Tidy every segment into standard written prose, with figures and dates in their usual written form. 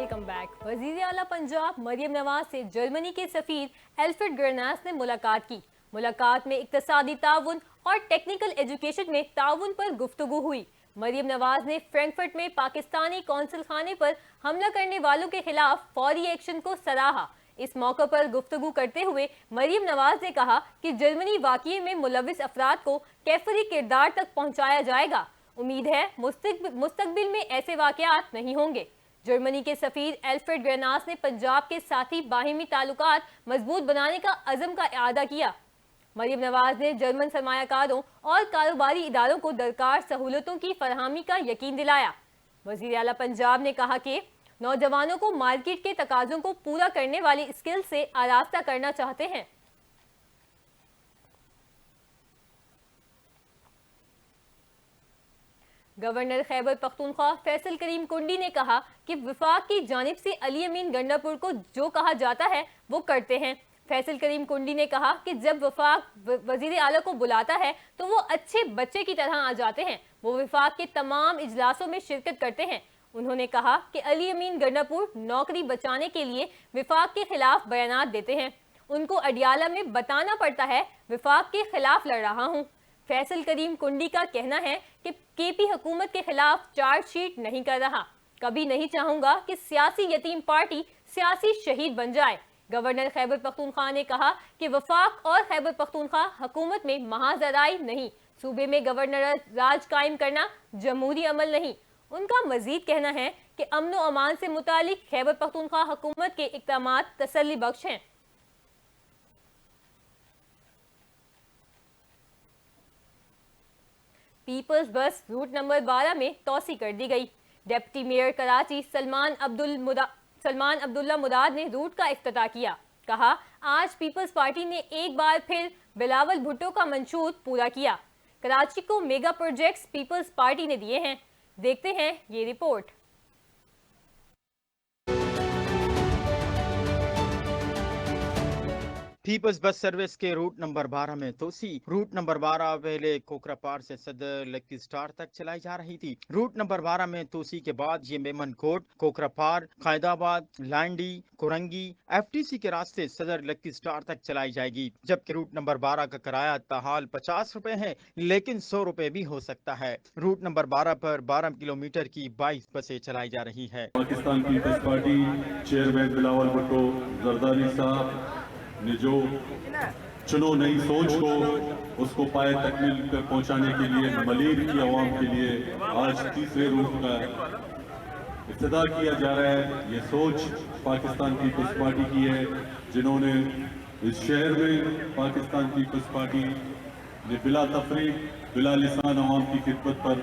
Welcome back. वजीर आला पंजाब मरियम नवाज से जर्मनी के सफीर एल्फ्रेड ग्रेनास ने मुलाकात की। मुलाकात में इक्तसादी ताउन और टेक्निकल एजुकेशन में ताउन पर गुफ्तगू हुई। मरियम नवाज ने फ्रैंकफर्ट में पाकिस्तानी कौंसल खाने पर हमला करने वालों के खिलाफ फौरी एक्शन को सराहा। इस मौके पर गुफ्तगू करते हुए मरियम नवाज ने कहा कि जर्मनी वाक़ये में मुलविस अफराद को कैफरी किरदार तक पहुँचाया जाएगा। उम्मीद है मुस्तकबिल में ऐसे वाक़यात नहीं होंगे। जर्मनी के सफीर एल्फ्रेड ग्रेनास ने पंजाब के साथी बाहिमी ताल्लुकात मजबूत बनाने का अज़म का इआदा किया। मरियम नवाज ने जर्मन सरमायाकारों और कारोबारी इदारों को दरकार सहूलतों की फरहमी का यकीन दिलाया। वज़ीर आला पंजाब ने कहा कि नौजवानों को मार्केट के तकाज़ों को पूरा करने वाली स्किल से आरास्ता करना चाहते हैं। गवर्नर खैबर पख्तूनख्वा फैसल करीम कुंडी ने कहा कि वफाक की जानिब से अली अमीन गंडापुर को जो कहा जाता है वो करते हैं। फैसल करीम कुंडी ने कहा कि जब वफाक वजीर आला को बुलाता है तो वो अच्छे बच्चे की तरह आ जाते हैं। वो वफाक के तमाम इजलासों में शिरकत करते हैं। उन्होंने कहा कि अली अमीन गंडापुर नौकरी बचाने के लिए वफाक के खिलाफ बयानात देते हैं। उनको अडियाला में बताना पड़ता है वफाक के खिलाफ लड़ रहा हूँ। फैसल करीम कुंडी का कहना है कि केपी हुकूमत के खिलाफ चार्जशीट नहीं कर रहा। कभी नहीं चाहूंगा कि सियासी यतीम पार्टी सियासी शहीद बन जाए। गवर्नर खैबर पख्तूनख्वा ने कहा कि वफाक और खैबर पख्तूनख्वा हुकूमत में महाजराई नहीं, सूबे में गवर्नर राज कायम करना जमहूरी अमल नहीं। उनका मजीद कहना है कि अमन व अमान से मुतालिक खैबर पख्तूनख्वा हुकूमत के इक़दामात तसल्ली बख्श हैं। पीपल्स बस रूट नंबर 12 में तोसी कर दी गई। डिप्टी मेयर कराची सलमान अब्दुल्ला मुराद ने रूट का इफ्तिताह किया। कहा, आज पीपल्स पार्टी ने एक बार फिर बिलावल भुट्टो का मंशूर पूरा किया। कराची को मेगा प्रोजेक्ट्स पीपल्स पार्टी ने दिए हैं। देखते हैं ये रिपोर्ट। पीपल्स बस सर्विस के रूट नंबर 12 में तोसी। रूट नंबर 12 पहले कोकरापार से सदर लकी स्टार तक चलाई जा रही थी। रूट नंबर 12 में तोसी के बाद ये मेमन कोट, कोकरापार, कायदाबाद, लांडी, कोरंगी, एफटीसी के रास्ते सदर लकी स्टार तक चलाई जाएगी। जबकि रूट नंबर 12 का किराया ताहाल 50 रुपए है, लेकिन 100 रुपए भी हो सकता है। रूट नंबर 12 पर 12 किलोमीटर की 22 बसें चलाई जा रही है। Pakistan Peoples Party chairman Bilawal Bhutto Zardari साहब ने जो चुनो नई सोच को उसको पाए तकमील पर पहुंचाने के लिए मलीर की आवाम के लिए आज तीसरे रूट का इफ्तिताह किया जा रहा है। ये सोच पाकिस्तान पीपल्स पार्टी की है, जिन्होंने इस शहर में पाकिस्तान पीपल्स पार्टी ने बिला तफरीक बिला लिसान आवाम की खिदमत पर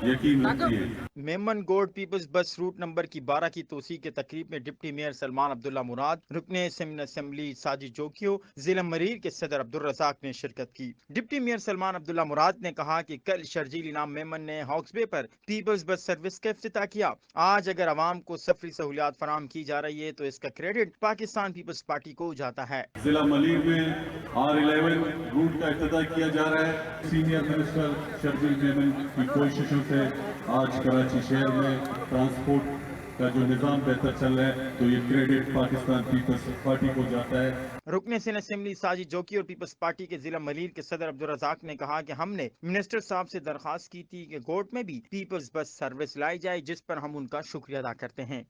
यकीन रखी है। मेमन गोड पीपल्स बस रूट नंबर की 12 की तोसी के तकरीब में डिप्टी मेयर सलमान अब्दुल्ला मुराद, रुकने असेंबली साजिद जोकियो, जिला मरीर के सदर अब्दुल रज़ाक ने शिरकत की। डिप्टी मेयर सलमान अब्दुल्ला मुराद ने कहा कि कल शर्जील इनाम मेमन ने हॉक्स बे पर पीपल्स बस सर्विस का इफ्तिताह किया। आज अगर आवाम को सफरी सहूलियात फराम की जा रही है तो इसका क्रेडिट पाकिस्तान पीपल्स पार्टी को जाता है। जिला मलीर में R11 रूट का इफ्तिताह किया जा रहा है। सीनियर मिनिस्टर शर्जील मेमन की कोशिशों से आज कराची शहर में ट्रांसपोर्ट का जो निज़ाम बेहतर चल रहा है, तो ये क्रेडिट पाकिस्तान पीपल्स पार्टी को जाता है। रुकने से असेंबली साजिद जोकी और पीपल्स पार्टी के जिला मलीर के सदर अब्दुल रज़ाक ने कहा कि हमने मिनिस्टर साहब से दरख्वास्त की थी कि कोर्ट में भी पीपल्स बस सर्विस लाई जाए, जिस पर हम उनका शुक्रिया अदा करते हैं।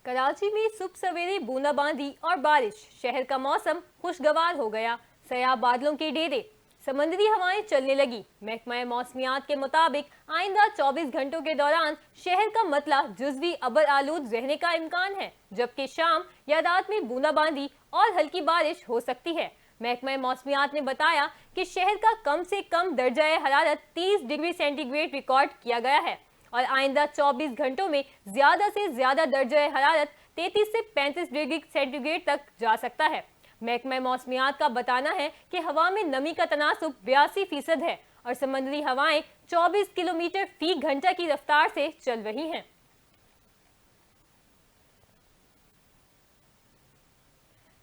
कराची में सुबह सवेरे बूंदाबांदी और बारिश, शहर का मौसम खुशगवार हो गया। सयाह बादलों के डेरे, समंदरी हवाएं चलने लगी। महकमा मौसमियात के मुताबिक आइंदा 24 घंटों के दौरान शहर का मतला जुज़वी अबर आलूद रहने का इम्कान है, जबकि शाम या रात में बूंदाबांदी और हल्की बारिश हो सकती है। महकमा मौसमियात ने बताया कि शहर का कम से कम दर्जा हरारत 30 डिग्री सेंटीग्रेड रिकॉर्ड किया गया है और आइंदा 24 घंटों में ज्यादा से ज्यादा दर्जा हरारत 33 से 35 डिग्री सेंटीग्रेड तक जा सकता है। महकमा मौसमियात का बताना है कि हवा में नमी का तनासुब 82% है और समंदरी हवाएं 24 किलोमीटर फी घंटा की रफ्तार से चल रही हैं।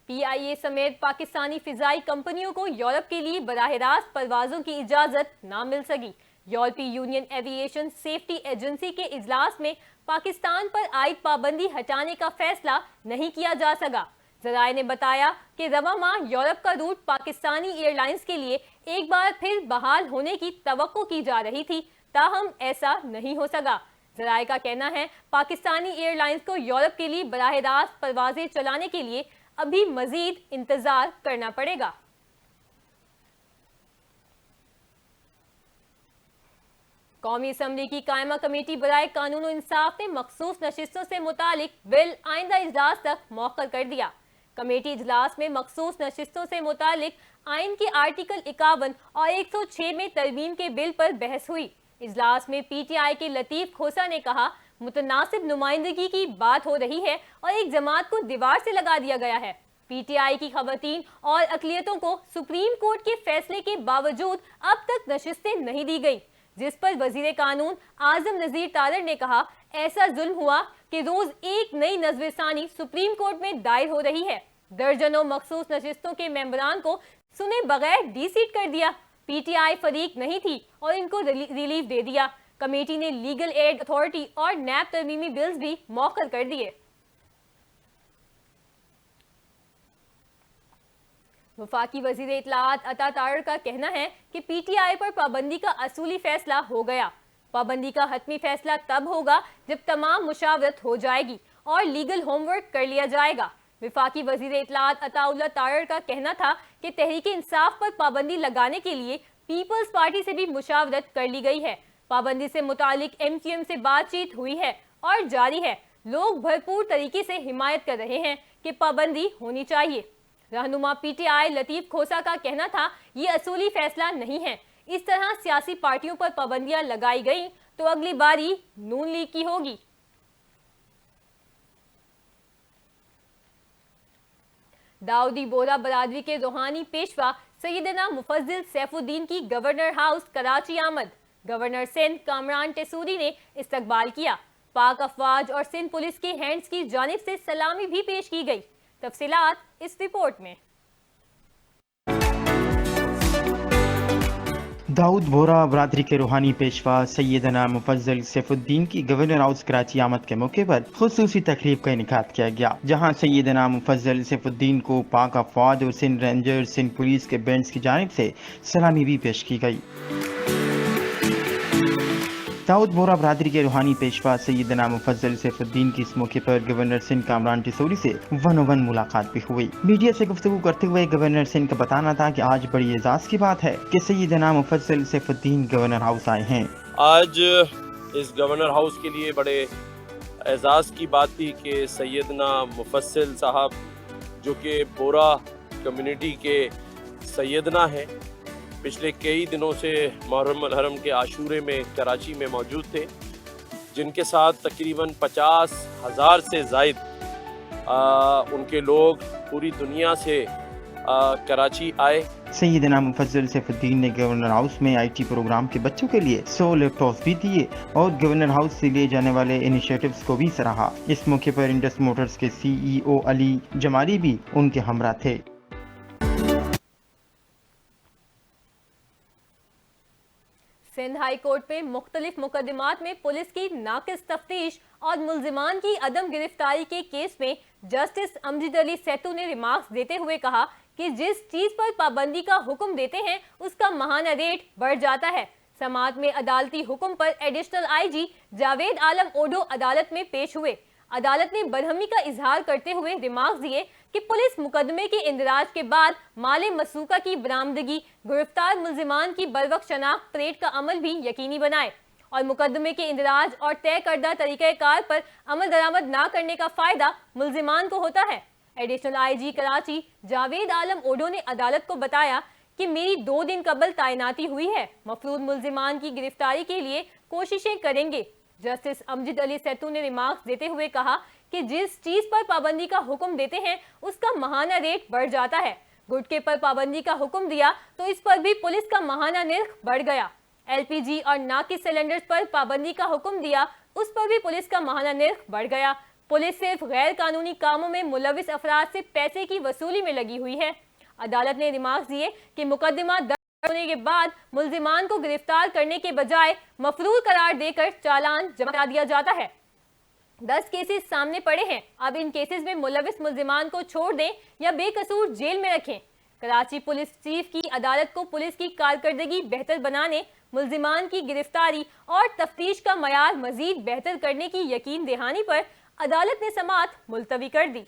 PIA समेत पाकिस्तानी फिजाई कंपनियों को यूरोप के लिए बराह रास्त परवाजों की इजाजत न मिल सकी। यूरोपीय यूनियन एविएशन सेफ्टी एजेंसी के इजलास में पाकिस्तान पर आयद पाबंदी हटाने का फैसला नहीं किया जा सका। जराए ने बताया कि रवा माह यूरोप का रूट पाकिस्तानी एयरलाइंस के लिए एक बार फिर बहाल होने की तवक्को की जा रही थी, ताहम ऐसा नहीं हो सका। जराए का कहना है पाकिस्तानी एयरलाइंस को यूरोप के लिए बराह रास्त परवाजें चलाने के लिए अभी मजीद इंतजार करना पड़ेगा। कौमी असम्बली की कायमा कमेटी बराए कानून और इंसाफ ने मखसूस नशिस्तों से मुतालिक बिल आइंदा इजलास तक मौखर कर दिया। कमेटी इजलास में मखसूस नशिस्तों से मुतालिक आइन के आर्टिकल 51 और 106 में तरमीम के बिल पर बहस हुई। इजलास में PTI के लतीफ खोसा ने कहा, मुतनासिब नुमाइंदगी की बात हो रही है और एक जमात को दीवार से लगा दिया गया है। PTI की खवातीन और अकलियतों को सुप्रीम कोर्ट के फैसले के बावजूद अब तक नशिस्तें नहीं दी गई, जिस पर वजीर कानून आजम नजीर तारड़ ने कहा, ऐसा जुल्म हुआ कि रोज एक नई नज़्र-ए-सानी सुप्रीम कोर्ट में दायर हो रही है। दर्जनों मखसूस नशिस्तों के मेंबरान को सुने बगैर डीसीट कर दिया। PTI फरीक नहीं थी और इनको रिलीफ दे दिया। कमेटी ने लीगल एड अथॉरिटी और नैब तरमीमी बिल्स भी मौखर कर दिए। वफाकी वजीर इत्तलाआत अता तारड़ का कहना है कि PTI पर पाबंदी का असूली फैसला हो गया। पाबंदी का हतमी फैसला तब होगा जब तमाम मुशावरत हो जाएगी और लीगल होमवर्क कर लिया जाएगा। वफाकी वजीर इत्तलाआत अताउल्लाह तारड़ का कहना था कि तहरीक इंसाफ पर पाबंदी लगाने के लिए पीपल्स पार्टी से भी मुशावरत कर ली गई है। पाबंदी से मुतालिक MQM से बातचीत हुई है और जारी है। लोग भरपूर तरीके से हिमायत कर रहे हैं कि पाबंदी होनी चाहिए। रहनुमा PTI लतीफ खोसा का कहना था, ये असूली फैसला नहीं है। इस तरह सियासी पार्टियों पर पाबंदियां लगाई गई तो अगली बारी नून लीग की होगी। दाऊदी बोरा बरादरी के रूहानी पेशवा सैयदना मुफज्जिल सैफुद्दीन की गवर्नर हाउस कराची आमद। गवर्नर सिंध कामरान टेसूरी ने इस्तकबाल किया। पाक अफवाज और सिंध पुलिस की हैंड्स की जानिब से सलामी भी पेश की गई। तफसीलात इस रिपोर्ट में। दाऊद बोरा बरादरी के रूहानी पेशवा सैयदना मुफज्जिल सैफुद्दीन की गवर्नर हाउस कराची आमद के मौके पर खुसूसी तकरीब का इनेकाद किया गया, जहां सैयदना मुफज्जिल सैफुद्दीन को पाक अफवाज और सिंध रेंजर्स सिंध पुलिस के बैंड्स की जानिब से सलामी भी पेश की गई। दाऊद बोरा बरादरी के रूहानी पेशवा सैयदना मुफज्जिल सैफुद्दीन की इस मौके पर गवर्नर सिंध कामरान टेसूरी से वन मुलाकात भी हुई। मीडिया से गुफ्तगू करते हुए गवर्नर सिंध का बताना था कि आज बड़ी एजाज की बात है कि सैयदना मुफज्जिल सैफुद्दीन गवर्नर हाउस आए हैं। आज इस गवर्नर हाउस के लिए बड़े एजाज की बात थी कि सैयदना मुफस्सिल साहब, जो कि बोरा कम्युनिटी के सैयदना हैं, पिछले कई दिनों से मुहर्रम अल हरम के आशूरे में कराची में मौजूद थे, जिनके साथ तकरीबन 50,000 से ज़ायद उनके लोग पूरी दुनिया से कराची आए। सैयदना मुफज्जिल सैफुद्दीन ने गवर्नर हाउस में IT प्रोग्राम के बच्चों के लिए 100 लैपटॉप्स भी दिए और गवर्नर हाउस से लिए जाने वाले इनिशिएटिव्स को भी सराहा। इस मौके पर इंडस मोटर्स के CEO अली जमाली भी उनके हमरा थे। सिंध हाई कोर्ट में मुख्तलिफ मुकदमात में पुलिस की नाकिस तफ्तीश और मुल्जिमान की अदम गिरफ्तारी के केस में जस्टिस अमजद अली सेतू ने रिमार्क्स देते हुए कहा कि जिस चीज पर पाबंदी का हुक्म देते हैं उसका महाना रेट बढ़ जाता है। समाअत में अदालती हुक्म पर एडिशनल IG जावेद आलम ओडो अदालत में पेश हुए। अदालत ने बरहमी का इजहार करते हुए रिमार्क्स दिए कि पुलिस मुकदमे के इंदराज के बाद माले मसूका की बरामदगी, गिरफ्तार मुल्जिमान की बरवक्त शनाख्त परेड का अमल भी यकीनी बनाए और मुकदमे के इंदराज और तय करदा तरीक़ाकार पर अमल दरामद ना करने का फायदा मुल्जिमान को होता है। एडिशनल IG कराची जावेद आलम ओडो ने अदालत को बताया कि मेरी 2 दिन कबल तैनाती हुई है, मफरूद मुल्जिमान की गिरफ्तारी के लिए कोशिशें करेंगे। जस्टिस अमजद अली सेतू ने रिमार्क्स देते हुए कहा कि जिस चीज पर पाबंदी का हुक्म देते हैं उसका महाना रेट बढ़ जाता है। गुटखे पर पाबंदी का हुक्म दिया तो इस पर भी पुलिस का महाना निर्ख बढ़ गया। LPG और नाकिस सिलेंडर्स पर पाबंदी का हुक्म दिया, उस पर भी पुलिस का महाना निर्ख बढ़ गया। पुलिस सिर्फ गैर कानूनी कामों में मुलविस अफराद से पैसे की वसूली में लगी हुई है। अदालत ने रिमार्क्स दिए कि मुकदमा होने के बाद मुल्जिमान को गिरफ्तार करने के बजाय मफरूर करार देकर चालान जमा करा दिया जाता है। 10 केसेस सामने पड़े हैं। अब इन केसेस में मुलविस मुल्जिमान को छोड़ दें या बेकसूर जेल में रखें। कराची पुलिस चीफ की अदालत को पुलिस की कारकर्दगी बेहतर बनाने, मुल्जिमान की गिरफ्तारी और तफ्तीश का मयार मजीद बेहतर करने की यकीन दहानी पर अदालत ने समाअत मुलतवी कर दी।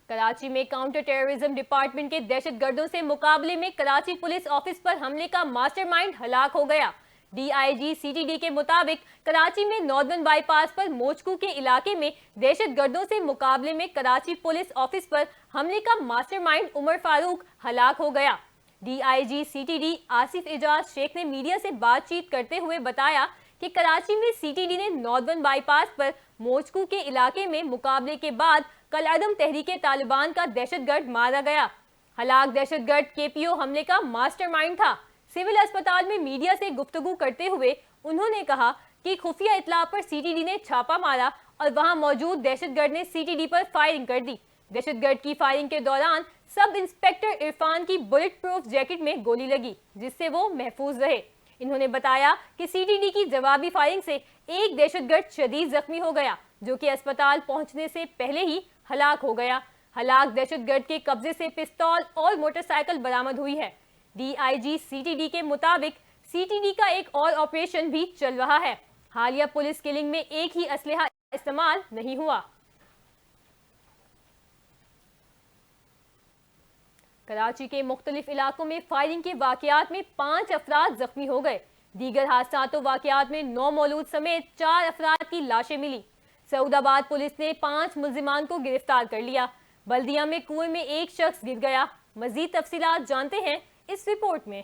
कराची में काउंटर टेररिज्म डिपार्टमेंट के दहशतगर्दों से मुकाबले में कराची पुलिस ऑफिस पर हमले का मास्टरमाइंड हलाक हो गया। DIG CTD के मुताबिक कराची में नॉर्दर्न बाईपास पर मोचकू के इलाके में दहशतगर्दों से मुकाबले में कराची पुलिस ऑफिस पर हमले का मास्टरमाइंड उमर फारूक हलाक हो गया। DIG CTD आसिफ एजाज शेख ने मीडिया से बातचीत करते हुए बताया कि कराची में CTD ने नॉर्दर्न बाईपास पर मोचकू के इलाके में मुकाबले के बाद कल-अदम तहरीके तालिबान का दहशतगर्द मारा गया। हलाक दहशतगर्द KPO हमले का मास्टरमाइंड था। सिविल अस्पताल में मीडिया से गुफ्तगू करते हुए उन्होंने कहा कि खुफिया इत्तला पर CTD ने छापा मारा और वहां मौजूद दहशतगर्द ने CTD पर फायरिंग कर दी। दहशतगर्द की फायरिंग के दौरान सब इंस्पेक्टर इरफान की बुलेट प्रूफ जैकेट में गोली लगी, जिससे वो महफूज रहे। इन्होंने बताया कि CTD की जवाबी फायरिंग से एक दहशतगर्द शदीद जख्मी हो गया, जो कि अस्पताल पहुंचने से पहले ही हलाक हो गया। हलाक दहशतगर्द के कब्जे से पिस्तौल और मोटरसाइकिल बरामद हुई है। DIG CTD के मुताबिक CTD का एक और ऑपरेशन भी चल रहा है। हालिया पुलिस किलिंग में एक ही असलहा इस्तेमाल नहीं हुआ। कराची के मुख्तलिफ इलाकों में फायरिंग के वाकयात में 5 अफराद जख्मी हो गए। दीगर हादसात वाकयात में 9 मौलूद समेत 4 अफराद की लाशें मिली। सऊदाबाद पुलिस ने 5 मुल्जिमान को गिरफ्तार कर लिया। बल्दिया में कुएं में एक शख्स गिर गया। मजीद तफसीलात जानते हैं इस रिपोर्ट में।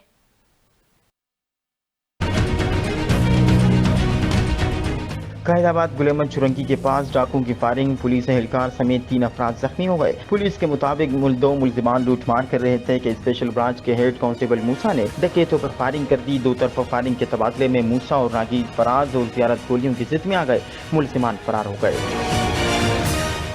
कायदाबाद गुलेमत चुरंगी के पास डाकुओं की फायरिंग, पुलिस एहलकार समेत 3 अफराद जख्मी हो गए। पुलिस के मुताबिक 2 मुल्जिमान लूटमार कर रहे थे कि स्पेशल ब्रांच के हेड कांस्टेबल मूसा ने डकैतों पर फायरिंग कर दी। 2 तरफा फायरिंग के तबादले में मूसा और रागी फराज और जियारत गोलियों की जिद में आ गए। मुल्जिमान फरार हो गए।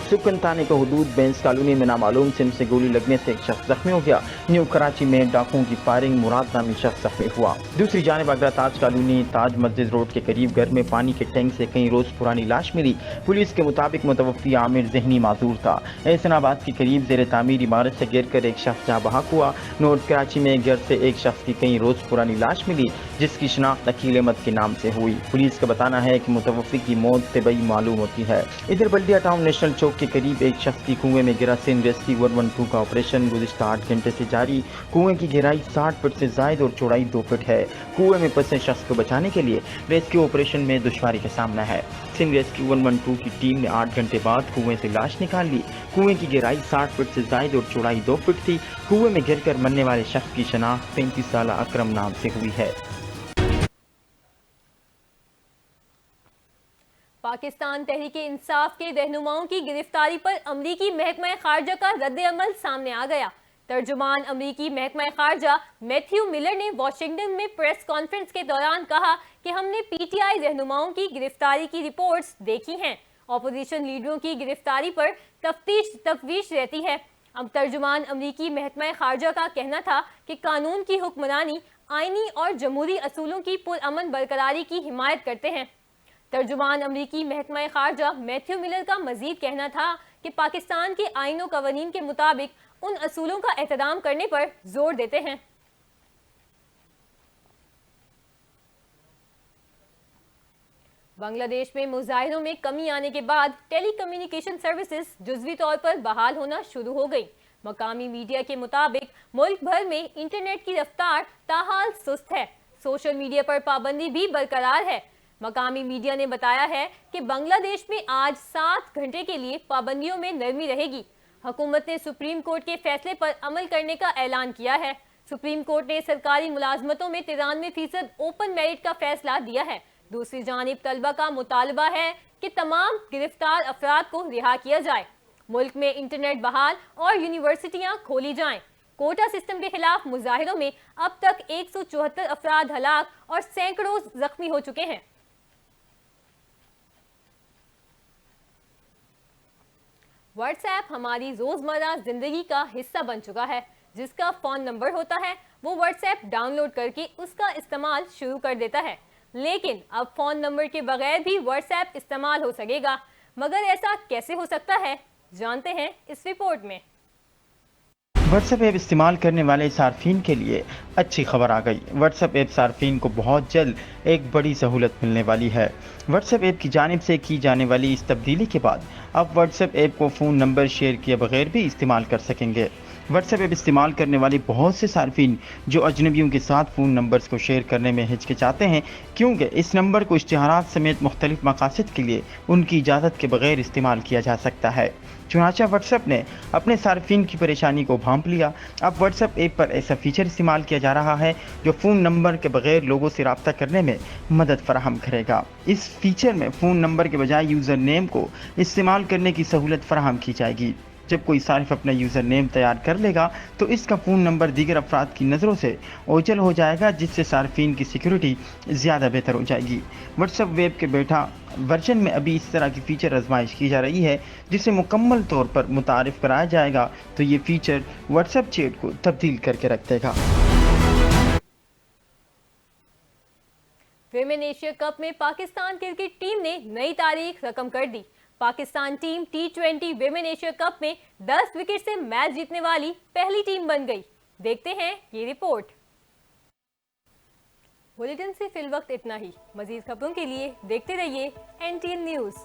सुकन थाने को हदूद बेंस कॉलोनी में नामालूम सिम से गोली लगने से एक शख्स जख्मी हो गया। न्यू कराची में डाकुओं की फायरिंग, मुराद नामी शख्स जख्मी हुआ। दूसरी जानिब अगरा ताज कॉलोनी ताज मस्जिद रोड के करीब घर में पानी के टैंक से कई रोज पुरानी लाश मिली। पुलिस के मुताबिक मुतवफ़ी आमिर जहनी माजूर था। एहसनाबाद के करीब जेर तामीर इमारत से गिर कर एक शख्स जहाँ बहाक हुआ। नॉर्थ कराची में घर से एक शख्स की कई रोज पुरानी लाश मिली, जिसकी शनाख्त अकील अहमद के नाम से हुई। पुलिस का बताना है कि मुतवफ़ी की मौत तबई मालूम होती है। इधर बल्दिया टाउन नेशनल चौक के करीब एक शख्स की कुएं में गिरा सिंध रेस्क्यू 112 का ऑपरेशन गुज़िश्ता 8 घंटे से जारी। कुएं की गहराई 60 फीट से जायद और चौड़ाई 2 फीट है। कुएं में फंसे शख्स को बचाने के लिए रेस्क्यू ऑपरेशन में दुश्वारी का सामना है। सिंध रेस्क्यू 112 की टीम ने 8 घंटे बाद कुएं से लाश निकाल ली। कुएं की गहराई 60 फीट से जायद और चौड़ाई 2 फीट थी। कुएं में गिरकर मरने वाले शख्स की शनाख्त 35 साल अकरम नाम से हुई है। पाकिस्तान तहरीके इंसाफ के रहनुमाओं की गिरफ्तारी पर अमरीकी महकमा खारजा का रद्द-ए-अमल सामने आ गया। तर्जुमान अमरीकी महकमा खारजा मैथ्यू मिलर ने वाशिंगटन में प्रेस कॉन्फ्रेंस के दौरान कहा कि हमने PTI रहनुमाओं की गिरफ्तारी की रिपोर्ट्स देखी हैं। अपोजिशन लीडरों की गिरफ्तारी पर तफ्तीश रहती है। अब तर्जुमान अमरीकी महकमा खारजा का कहना था कि कानून की हुक्मरानी, आईनी और जमहूरी असूलों की पुरअमन बरकरारी की हिमायत करते हैं। तर्जुमान अमरीकी महकमा खारजा मैथ्यू मिलर का मजीद कहना था कि पाकिस्तान के आईन और कवानीन के मुताबिक उन असूलों का एहतराम करने पर जोर देते हैं। बांग्लादेश में मुजाहिरों में कमी आने के बाद टेली कम्युनिकेशन सर्विसेज जुज़वी तौर पर बहाल होना शुरू हो गई। मकामी मीडिया के मुताबिक मुल्क भर में इंटरनेट की रफ्तार ताहाल सुस्त है। सोशल मीडिया पर पाबंदी भी बरकरार है। मकामी मीडिया ने बताया है कि बांग्लादेश में आज 7 घंटे के लिए पाबंदियों में नरमी रहेगी। हुकूमत ने सुप्रीम कोर्ट के फैसले पर अमल करने का ऐलान किया है। सुप्रीम कोर्ट ने सरकारी मुलाजमतों में 93% ओपन मेरिट का फैसला दिया है। दूसरी जानिब तलबा का मुतालबा है कि तमाम गिरफ्तार अफराद को रिहा किया जाए। मुल्क में इंटरनेट बहाल और यूनिवर्सिटियां खोली जाएं। कोटा सिस्टम के खिलाफ मुजाहिरों में अब तक 174 अफराद हलाक और सैकड़ों जख्मी हो चुके हैं। واٹس ایپ ہماری روزمرہ زندگی کا حصہ بن چکا ہے. جس کا فون نمبر ہوتا ہے وہ واٹس ایپ ڈاؤن لوڈ کر کے اس کا استعمال شروع کر دیتا ہے. لیکن اب فون نمبر کے بغیر بھی واٹس ایپ استعمال ہو سکے گا. مگر ایسا کیسے ہو سکتا ہے، جانتے ہیں اس رپورٹ میں. واٹس ایپ استعمال کرنے والے صارفین کے لیے اچھی خبر آ گئی. واٹس ایپ صارفین کو بہت جلد ایک بڑی سہولت ملنے والی ہے. واٹس ایپ کی جانب سے کی جانے والی اس تبدیلی کے بعد اب واٹس ایپ کو فون نمبر شیئر کیے بغیر بھی استعمال کر سکیں گے. واٹس ایپ استعمال کرنے والے بہت سے صارفین جو اجنبیوں کے ساتھ فون نمبرز کو شیئر کرنے میں ہچکچاتے ہیں، کیونکہ اس نمبر کو اشتہارات سمیت مختلف مقاصد کے لیے ان کی اجازت کے بغیر استعمال کیا جا سکتا ہے. چنانچہ واٹس ایپ نے اپنے صارفین کی پریشانی کو بھانپ لیا. اب واٹس ایپ پر ایسا فیچر استعمال کیا جا رہا ہے جو فون نمبر کے بغیر لوگوں سے رابطہ کرنے میں مدد فراہم کرے گا. اس فیچر میں فون نمبر کے بجائے یوزر نیم کو استعمال کرنے کی سہولت فراہم کی جائے گی. جب کوئی صارف اپنا یوزر نیم تیار کر لے گا تو اس کا فون نمبر دیگر افراد کی نظروں سے اوجھل ہو جائے گا، جس سے صارفین کی سیکیورٹی زیادہ بہتر ہو جائے گی. واٹس ایپ ویب کے بیٹا ورژن میں ابھی اس طرح کی فیچر آزمائش کی جا رہی ہے، جسے مکمل طور پر متعارف کرایا جائے گا تو یہ فیچر واٹس ایپ چیٹ کو تبدیل کر کے رکھ دے گا. ویمن ایشیا کپ میں پاکستان کرکٹ ٹیم نے نئی تاریخ رقم کر دی. Pakistan team T20 women Asia cup میں 10 وکٹ سے میچ جیتنے والی پہلی ٹیم بن گئی. دیکھتے ہیں یہ رپورٹ. بلیٹن سے فی الوقت اتنا ہی. مزید خبروں کے لیے دیکھتے رہیے NTN نیوز.